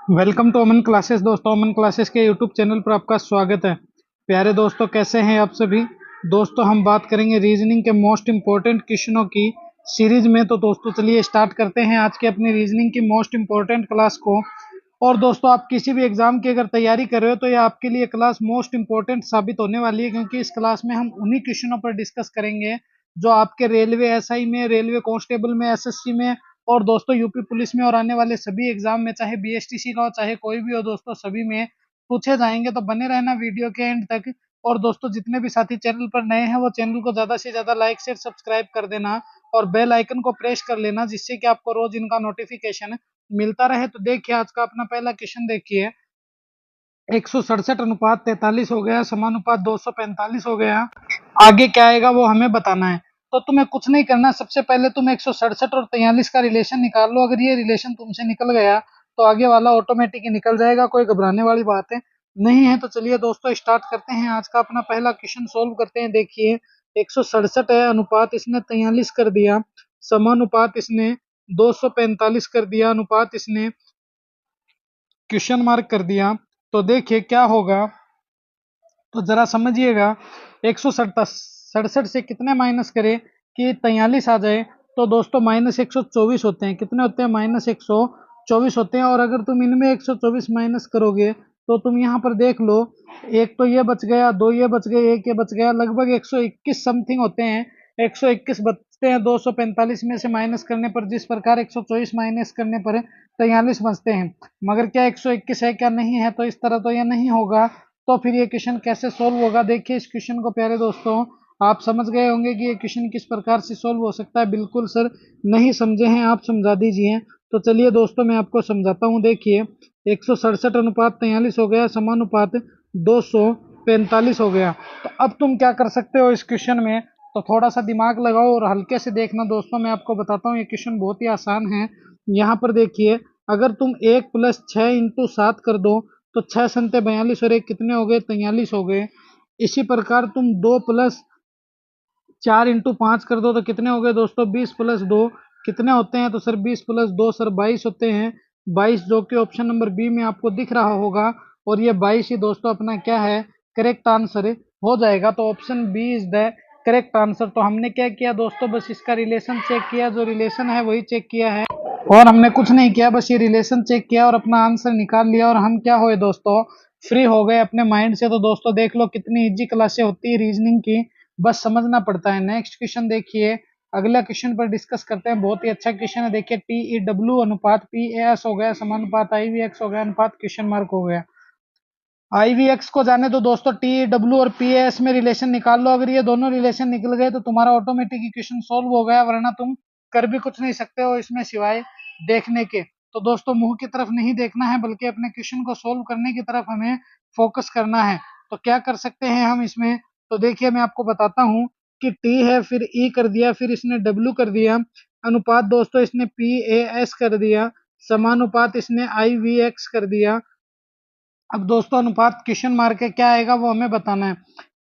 Welcome to Aman classes. दोस्तों, Aman classes के YouTube channel पर आपका स्वागत है। प्यारे दोस्तों, कैसे हैं आप सभी। दोस्तों, हम बात करेंगे रीजनिंग के मोस्ट इंपॉर्टेंट क्वेश्चनों की सीरीज में। तो दोस्तों, चलिए स्टार्ट करते हैं आज के अपनी रीजनिंग की मोस्ट इंपॉर्टेंट क्लास को। और दोस्तों, आप किसी भी एग्जाम की अगर तैयारी कर रहे हो तो ये आपके लिए क्लास मोस्ट इंपॉर्टेंट साबित होने वाली है, क्योंकि इस क्लास में हम उन्हीं क्वेश्चनों पर डिस्कस करेंगे जो आपके रेलवे एसआई में, रेलवे कांस्टेबल में, एसएससी में और दोस्तों यूपी पुलिस में और आने वाले सभी एग्जाम में, चाहे बीएसटीसी का हो चाहे कोई भी हो दोस्तों, सभी में पूछे जाएंगे। तो बने रहना वीडियो के एंड तक। और दोस्तों, जितने भी साथी चैनल पर नए हैं वो चैनल को ज्यादा से ज्यादा लाइक शेयर सब्सक्राइब कर देना और बेल आइकन को प्रेस कर लेना, जिससे कि आपको रोज इनका नोटिफिकेशन मिलता रहे। तो देखिए, आज का अपना पहला क्वेश्चन देखिए। 167 अनुपात 43 हो गया, समानुपात 245 हो गया। आगे क्या आएगा वो हमें बताना है। तो तुम्हें कुछ नहीं करना, सबसे पहले तुम 167 और 43 का रिलेशन निकाल लो। अगर ये रिलेशन तुमसे निकल गया तो आगे वाला ऑटोमेटिक ही निकल जाएगा, कोई घबराने वाली बात है नहीं है। तो चलिए दोस्तों, स्टार्ट करते हैं आज का अपना पहला क्वेश्चन सोल्व करते हैं। देखिए, 167 है, अनुपात इसने 43 कर दिया, समानुपात इसने 245 कर दिया, अनुपात इसने क्वेश्चन मार्क कर दिया। तो देखिए क्या होगा, तो जरा समझिएगा। 167 से कितने माइनस करें कि 43 आ जाए। तो दोस्तों, -124 होते हैं। कितने होते हैं? -124 होते हैं। और अगर तुम इनमें 124 माइनस करोगे तो तुम यहाँ पर देख लो, एक तो ये बच गया, दो ये बच गए, एक ये बच गया, लगभग 121 समथिंग होते हैं। 121 बचते हैं 245 में से माइनस करने पर, जिस प्रकार 124 माइनस करने पर 43 बचते हैं। मगर क्या 121 है? क्या नहीं है? तो इस तरह तो यह नहीं होगा। तो फिर ये क्वेश्चन कैसे सोल्व होगा? देखिए इस क्वेश्चन को प्यारे दोस्तों, आप समझ गए होंगे कि ये क्वेश्चन किस प्रकार से सोल्व हो सकता है। बिल्कुल सर, नहीं समझे हैं आप, समझा दीजिए। तो चलिए दोस्तों, मैं आपको समझाता हूँ। देखिए, 167 अनुपात 43 हो गया, समानुपात 245 हो गया। तो अब तुम क्या कर सकते हो इस क्वेश्चन में? तो थोड़ा सा दिमाग लगाओ और हल्के से देखना दोस्तों। मैं आपको बताता हूँ, ये क्वेश्चन बहुत ही आसान है। यहाँ पर देखिए, अगर तुम 1 + 6 × 7 कर दो तो 6 संते 42 और 1 कितने हो गए? 43 हो गए। इसी प्रकार तुम 2 + 4 × 5 कर दो तो कितने हो गए दोस्तों? 20 + 2 कितने होते हैं? तो सर 20 + 2 सर 22 होते हैं। 22, जो कि ऑप्शन नंबर बी में आपको दिख रहा होगा। और ये 22 ही दोस्तों अपना क्या है? करेक्ट आंसर हो जाएगा। तो option B is the correct answer. तो हमने क्या किया दोस्तों? बस इसका रिलेशन चेक किया, जो रिलेशन है वही चेक किया है, और हमने कुछ नहीं किया, बस ये रिलेशन चेक किया और अपना आंसर निकाल लिया। और हम क्या हुए दोस्तों? फ्री हो गए अपने माइंड से। तो दोस्तों देख लो, कितनी इजी क्लासें होती है रीजनिंग की, बस समझना पड़ता है। नेक्स्ट क्वेश्चन देखिए, अगला क्वेश्चन पर डिस्कस करते हैं। बहुत ही अच्छा क्वेश्चन है। देखिए, TEW अनुपात PAS हो गया, समानुपात IVX हो गया, अनुपात क्वेश्चन मार्क हो गया। IVX को जाने दो दोस्तों, TEW और PAS में रिलेशन निकाल लो। अगर ये दोनों रिलेशन निकल गए तो तुम्हारा ऑटोमेटिक इक्वेशन सोल्व हो गया, वरना तुम कर भी कुछ नहीं सकते हो इसमें सिवाय देखने के। तो दोस्तों, मुंह की तरफ नहीं देखना है, बल्कि अपने क्वेश्चन को सोल्व करने की तरफ हमें फोकस करना है। तो क्या कर सकते हैं हम इसमें? तो देखिए, मैं आपको बताता हूँ कि T है, फिर E कर दिया, फिर इसने W कर दिया, अनुपात दोस्तों इसने PAS कर दिया, समानुपात इसने IVX कर दिया। अब दोस्तों, अनुपात क्वेश्चन मार्क है, क्या आएगा वो हमें बताना है।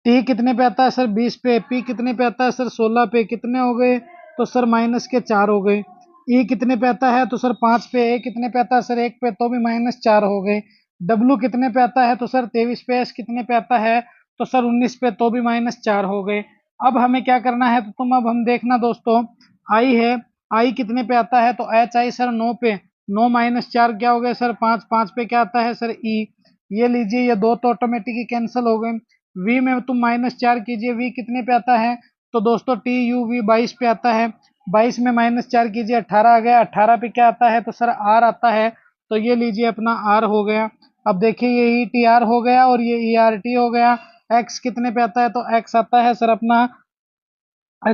टी कितने पे आता है सर? 20 पे। पी कितने पे आता है सर? 16 पे। कितने हो गए? तो सर -4 हो गए। ई कितने पे आता है? तो सर 5 पे। ए कितने पे आता है सर? 1 पे, तो भी -4 हो गए। डब्लू कितने पे आता है? तो सर 23 पे। एस कितने पे आता है? तो सर 19 पे, तो भी -4 हो गए। अब हमें क्या करना है? तो तुम अब हम देखना दोस्तों, आई है, आई कितने पे आता है? तो एच आई सर 9 पे। 9 -4 क्या हो गए सर? 5। 5 पे क्या आता है सर? ई। ये लीजिए, ये दो तो ऑटोमेटिक ही कैंसिल हो गए। वी में तुम -4 कीजिए, वी कितने पे आता है? तो दोस्तों TUV 22 पे आता है। 22 में -4 कीजिए, 18 आ गया। 18 पे क्या आता है? तो सर आर आता है। तो ये लीजिए अपना आर हो गया। अब देखिए, ये ETR हो गया और ये ERT हो गया। एक्स कितने पे आता है? तो एक्स आता है सर अपना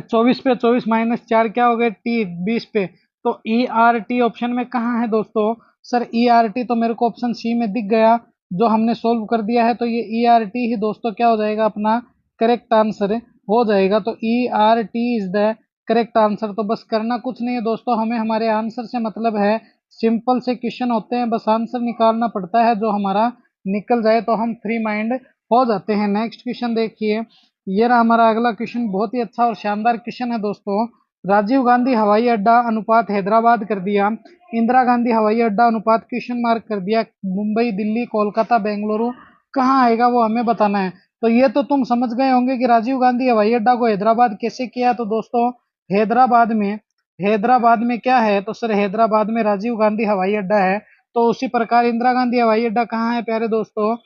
24 पे। 24 -4 क्या हो गए? टी 20 पे। तो ERT ऑप्शन में कहाँ है दोस्तों? सर ERT तो मेरे को ऑप्शन सी में दिख गया, जो हमने सोल्व कर दिया है। तो ये ERT ही दोस्तों क्या हो जाएगा? अपना करेक्ट आंसर हो जाएगा। तो ERT is the correct answer. तो बस करना कुछ नहीं है दोस्तों, हमें हमारे आंसर से मतलब है। सिंपल से क्वेश्चन होते हैं, बस आंसर निकालना पड़ता है, जो हमारा निकल जाए तो हम फ्री माइंड हो जाते हैं। नेक्स्ट क्वेश्चन देखिए, ये रहा हमारा अगला क्वेश्चन। बहुत ही अच्छा और शानदार क्वेश्चन है दोस्तों। राजीव गांधी हवाई अड्डा अनुपात हैदराबाद कर दिया, इंदिरा गांधी हवाई अड्डा अनुपात क्वेश्चन मार्क कर दिया, मुंबई, दिल्ली, कोलकाता, बेंगलुरु कहाँ आएगा वो हमें बताना है। तो ये तो तुम समझ गए होंगे कि राजीव गांधी हवाई अड्डा को हैदराबाद कैसे किया। तो दोस्तों हैदराबाद में क्या है, तो सर हैदराबाद में राजीव गांधी हवाई अड्डा है। तो उसी प्रकार इंदिरा गांधी हवाई अड्डा कहाँ है प्यारे दोस्तों,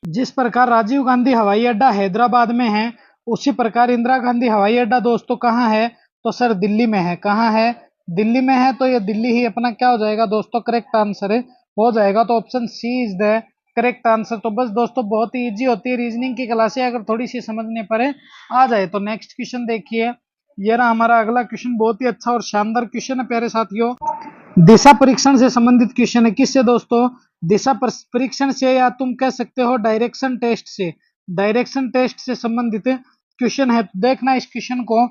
जिस प्रकार राजीव गांधी हवाई अड्डा हैदराबाद में है, उसी प्रकार इंदिरा गांधी हवाई अड्डा दोस्तों कहाँ है, तो सर दिल्ली में है। कहाँ है, दिल्ली में है। तो ये दिल्ली ही अपना क्या हो जाएगा दोस्तों, करेक्ट आंसर हो जाएगा। तो option C is the correct answer. तो बस दोस्तों बहुत ही इजी होती है रीजनिंग की क्लासें, अगर थोड़ी सी समझने पर आ जाए। तो नेक्स्ट क्वेश्चन देखिए, ये रहा हमारा अगला क्वेश्चन, बहुत ही अच्छा और शानदार क्वेश्चन है प्यारे साथियों। दिशा परीक्षण से संबंधित क्वेश्चन है। किससे दोस्तों, दिशा परीक्षण से, या तुम कह सकते हो डायरेक्शन टेस्ट से। डायरेक्शन टेस्ट से संबंधित क्वेश्चन है। देखना इस क्वेश्चन को,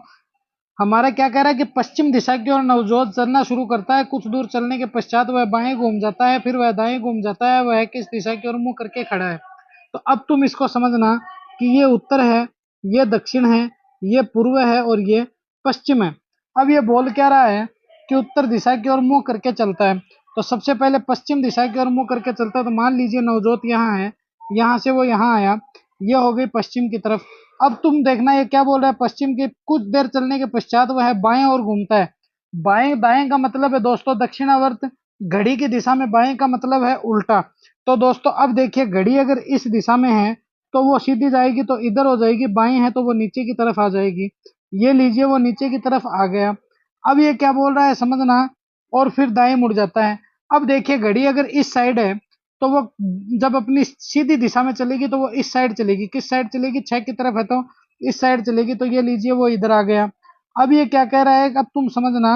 हमारा क्या कह रहा है कि पश्चिम दिशा की ओर नवजोत चलना शुरू करता है, कुछ दूर चलने के पश्चात वह बाएं घूम जाता है, फिर वह दाएं घूम जाता है, वह किस दिशा की ओर मुंह करके खड़ा है। तो अब तुम इसको समझना कि ये उत्तर है, ये दक्षिण है, ये पूर्व है और ये पश्चिम है। अब ये बोल क्या रहा है कि उत्तर दिशा की ओर मुंह करके चलता है। तो सबसे पहले पश्चिम दिशा की ओर मुंह करके चलता है। तो मान लीजिए नवजोत यहाँ है, यहाँ से वो यहाँ आया, ये हो गई पश्चिम की तरफ। अब तुम देखना ये क्या बोल रहा है, पश्चिम के कुछ देर चलने के पश्चात वह बाएं ओर घूमता है। बाएं दाएं का मतलब है दोस्तों दक्षिणावर्त, घड़ी की दिशा में बाएं का मतलब है उल्टा। तो दोस्तों अब देखिए, घड़ी अगर इस दिशा में है तो वो सीधी जाएगी, तो इधर हो जाएगी, बाएं है तो वो नीचे की तरफ आ जाएगी। ये लीजिए वो नीचे की तरफ आ गया। अब ये क्या बोल रहा है समझना, और फिर दाएं मुड़ जाता है। अब देखिए घड़ी अगर इस साइड है तो वो जब अपनी सीधी दिशा में चलेगी तो वो इस साइड चलेगी। किस साइड चलेगी, 6 की तरफ है तो इस साइड चलेगी। तो ये लीजिए वो इधर आ गया। अब ये क्या कह रहा है, अब तुम समझना,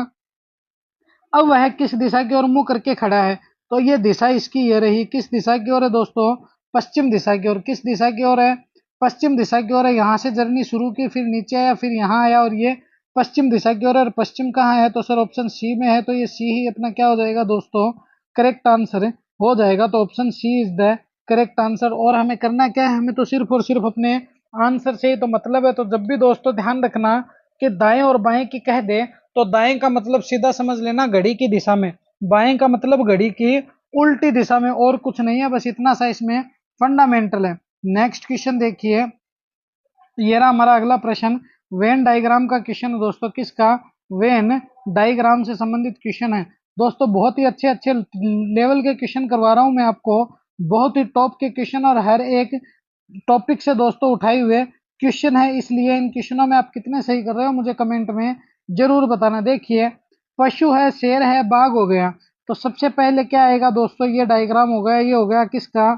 अब वह किस दिशा की ओर मुंह करके खड़ा है। तो ये दिशा इसकी ये रही, किस दिशा की ओर है दोस्तों, पश्चिम दिशा की ओर। किस दिशा की ओर है, पश्चिम दिशा की ओर है। यहाँ से जर्नी शुरू की, फिर नीचे आया, फिर यहाँ आया, और ये पश्चिम दिशा की ओर है। और पश्चिम कहाँ है, तो सर ऑप्शन सी में है। तो ये सी ही अपना क्या हो जाएगा दोस्तों, करेक्ट आंसर हो जाएगा। तो option C is the correct answer. और हमें करना क्या है, हमें तो सिर्फ और सिर्फ अपने आंसर से ही तो मतलब है। तो जब भी दोस्तों ध्यान रखना कि दाएं और बाएं की कह दे, तो दाएं का मतलब सीधा समझ लेना घड़ी की दिशा में, बाएं का मतलब घड़ी की उल्टी दिशा में, और कुछ नहीं है। बस इतना सा इसमें फंडामेंटल है। नेक्स्ट क्वेश्चन देखिए, ये रहा हमारा अगला प्रश्न, वेन डायग्राम का क्वेश्चन दोस्तों। किसका, वेन डायग्राम से संबंधित क्वेश्चन है दोस्तों। बहुत ही अच्छे अच्छे लेवल के क्वेश्चन करवा रहा हूं मैं आपको, बहुत ही टॉप के क्वेश्चन, और हर एक टॉपिक से दोस्तों उठाए हुए क्वेश्चन है। इसलिए इन क्वेश्चनों में आप कितने सही कर रहे हो मुझे कमेंट में जरूर बताना। देखिए, पशु है, शेर है, बाघ हो गया। तो सबसे पहले क्या आएगा दोस्तों, ये डायग्राम हो गया, ये हो गया किसका,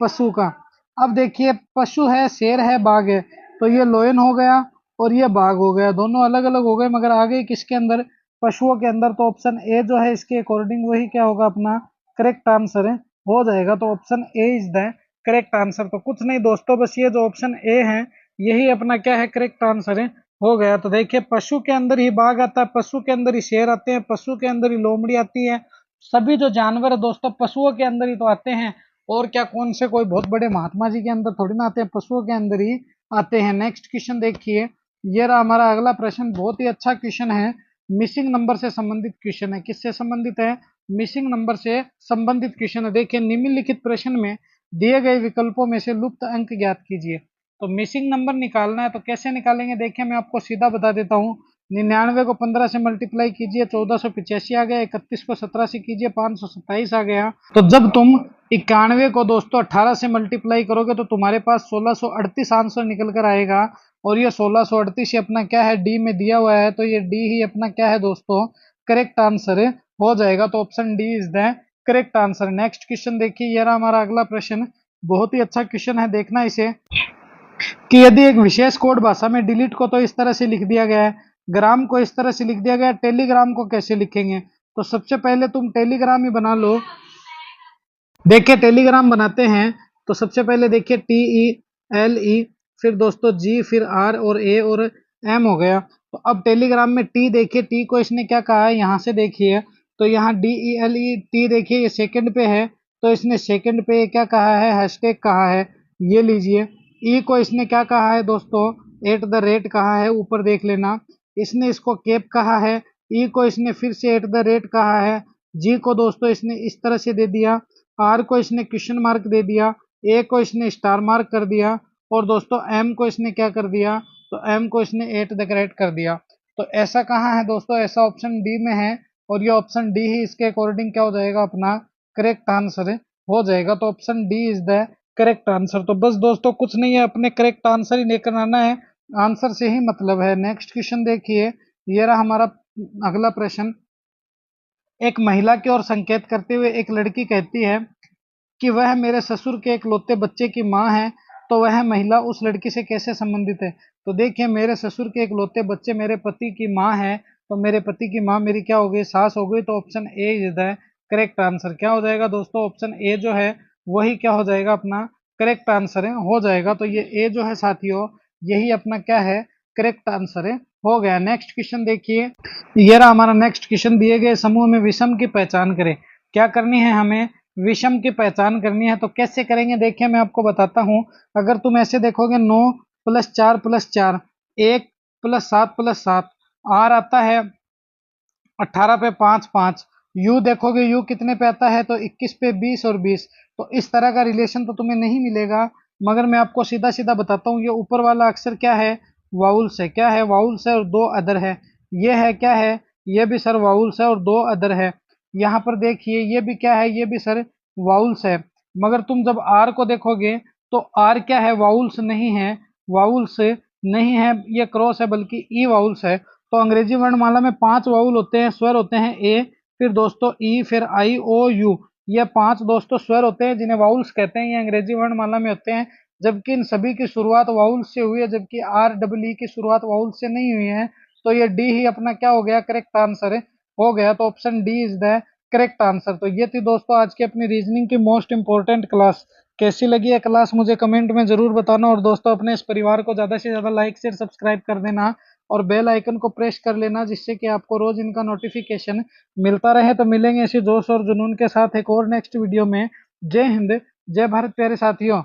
पशु का। अब देखिए, पशु है, शेर है, बाघ है। तो ये लोयन हो गया और ये बाघ हो गया, दोनों अलग अलग हो गए, मगर आ गए किसके अंदर, पशुओं के अंदर। तो ऑप्शन ए जो है इसके अकॉर्डिंग वही क्या होगा, अपना करेक्ट आंसर हो जाएगा। तो option A is the correct answer. तो कुछ नहीं दोस्तों, बस ये जो ऑप्शन ए है यही अपना क्या है, करेक्ट आंसर हो गया। तो देखिए, पशु के अंदर ही बाघ आता है, पशु के अंदर ही शेर आते हैं, पशु के अंदर ही लोमड़ी आती है। सभी जो जानवर है दोस्तों पशुओं के अंदर ही तो आते हैं। और क्या, कौन से कोई बहुत बड़े महात्मा जी के अंदर थोड़ी ना आते हैं, पशुओं के अंदर ही आते हैं। नेक्स्ट क्वेश्चन देखिए, ये रहा हमारा अगला प्रश्न, बहुत ही अच्छा क्वेश्चन है। मिसिंग नंबर से संबंधित क्वेश्चन है। किससे संबंधित है, मिसिंग नंबर से संबंधित क्वेश्चन है। देखिए, निम्नलिखित प्रश्न में दिए गए विकल्पों में से लुप्त अंक ज्ञात कीजिए। तो मिसिंग नंबर निकालना है, तो कैसे निकालेंगे, देखिए मैं आपको सीधा बता देता हूँ। 99 को 15 से मल्टीप्लाई कीजिए, 1485 आ गया। 31 को 17 से कीजिए, 527 आ गया। तो जब तुम 91 को दोस्तों 18 से मल्टीप्लाई करोगे तो तुम्हारे पास 1638 आंसर निकल कर आएगा। और ये 1638 अपना क्या है, डी में दिया हुआ है। तो ये डी ही अपना क्या है दोस्तों, करेक्ट आंसर हो जाएगा। तो option D is the correct answer. Next question देखिए, ये रहा हमारा अगला प्रश्न, बहुत ही अच्छा क्वेश्चन है, देखना इसे, कि यदि एक विशेष कोड भाषा में डिलीट को तो इस तरह से लिख दिया गया है, ग्राम को इस तरह से लिख दिया गया है, टेलीग्राम को कैसे लिखेंगे। तो सबसे पहले तुम टेलीग्राम ही बना लो। देखिए, टेलीग्राम बनाते हैं तो सबसे पहले देखिए TELE, फिर दोस्तों G, फिर R और A और M हो गया। तो अब टेलीग्राम में टी, देखिए टी को इसने क्या कहा है, यहाँ से देखिए, तो यहाँ DELE टी देखिए ये सेकंड पे है, तो इसने सेकंड पे क्या कहा है, हैशटैग कहा है। ये लीजिए, ई को इसने क्या कहा है दोस्तों, @ कहा है, ऊपर देख लेना। इसने इसको कैप कहा है, ई को इसने फिर से एट द रेट कहा है, जी को दोस्तों इसने इस तरह से दे दिया, आर को इसने क्वेश्चन मार्क दे दिया, ए को इसने स्टार मार्क कर दिया, और दोस्तों एम को इसने क्या कर दिया, तो एम को इसने एट द रेट कर दिया। तो ऐसा कहाँ है दोस्तों, ऐसा ऑप्शन डी में है, और ये ऑप्शन डी ही इसके अकॉर्डिंग क्या हो जाएगा, अपना करेक्ट आंसर हो जाएगा। तो option D is the correct answer. तो बस दोस्तों कुछ नहीं है, अपने करेक्ट आंसर ही लेकर आना है, आंसर से ही मतलब है। नेक्स्ट क्वेश्चन देखिए, ये रहा हमारा अगला प्रश्न। एक महिला की ओर संकेत करते हुए एक लड़की कहती है कि वह मेरे ससुर के इकलौते बच्चे की माँ है, तो वह महिला उस लड़की से कैसे संबंधित है। तो देखिए, मेरे ससुर के इकलौते बच्चे मेरे पति की माँ है, तो मेरे पति की माँ मेरी क्या हो गई, सास हो गई। तो option A is the correct answer. क्या हो जाएगा दोस्तों, ऑप्शन ए जो है वही क्या हो जाएगा, अपना करेक्ट आंसर है, हो जाएगा। तो ये ए जो है साथियों, यही अपना क्या है, करेक्ट आंसर है, हो गया। नेक्स्ट क्वेश्चन देखिए, ये रहा हमारा नेक्स्ट क्वेश्चन। दिए गए समूह में विषम की पहचान करें। क्या करनी है हमें, विषम की पहचान करनी है। तो कैसे करेंगे, देखिए मैं आपको बताता हूं। अगर तुम ऐसे देखोगे 9 + 4 + 4, 1 + 7 + 7, आर आता है 18 पे 5 5, यू देखोगे यू कितने पे आता है, तो 21 पे 20 और 20। तो इस तरह का रिलेशन तो तुम्हें नहीं मिलेगा, मगर मैं आपको सीधा सीधा बताता हूँ। ये ऊपर वाला अक्षर क्या है, वाउल्स है। क्या है, वाउल्स है, और 2 अदर है। ये है क्या है, ये भी सर वाउल्स है, और 2 अदर है। यहाँ पर देखिए, ये भी क्या है, ये भी सर वाउल्स है। मगर तुम जब आर को देखोगे तो आर क्या है, वाउल्स नहीं है, वाउल्स नहीं है, ये क्रॉस है, बल्कि ई वाउल्स है। तो अंग्रेजी वर्णमाला में 5 वाउल होते हैं, स्वर होते हैं ए, फिर दोस्तों ई, फिर आई, ओ, यू। ये 5 दोस्तों स्वर होते हैं जिन्हें वाउल्स कहते हैं, ये अंग्रेजी वर्णमाला में होते हैं। जबकि इन सभी की शुरुआत वाउल से हुई है, जबकि आर डबल ई की शुरुआत वाउल से नहीं हुई है। तो ये डी ही अपना क्या हो गया, करेक्ट आंसर हो गया। तो option D is the correct answer. तो ये थी दोस्तों आज की अपनी रीजनिंग की मोस्ट इंपॉर्टेंट क्लास। कैसी लगी है क्लास मुझे कमेंट में जरूर बताना, और दोस्तों अपने इस परिवार को ज्यादा से ज्यादा लाइक शेयर सब्सक्राइब कर देना, और बेल आइकन को प्रेस कर लेना, जिससे कि आपको रोज इनका नोटिफिकेशन मिलता रहे। तो मिलेंगे इसी जोश और जुनून के साथ एक और नेक्स्ट वीडियो में। जय हिंद, जय भारत प्यारे साथियों।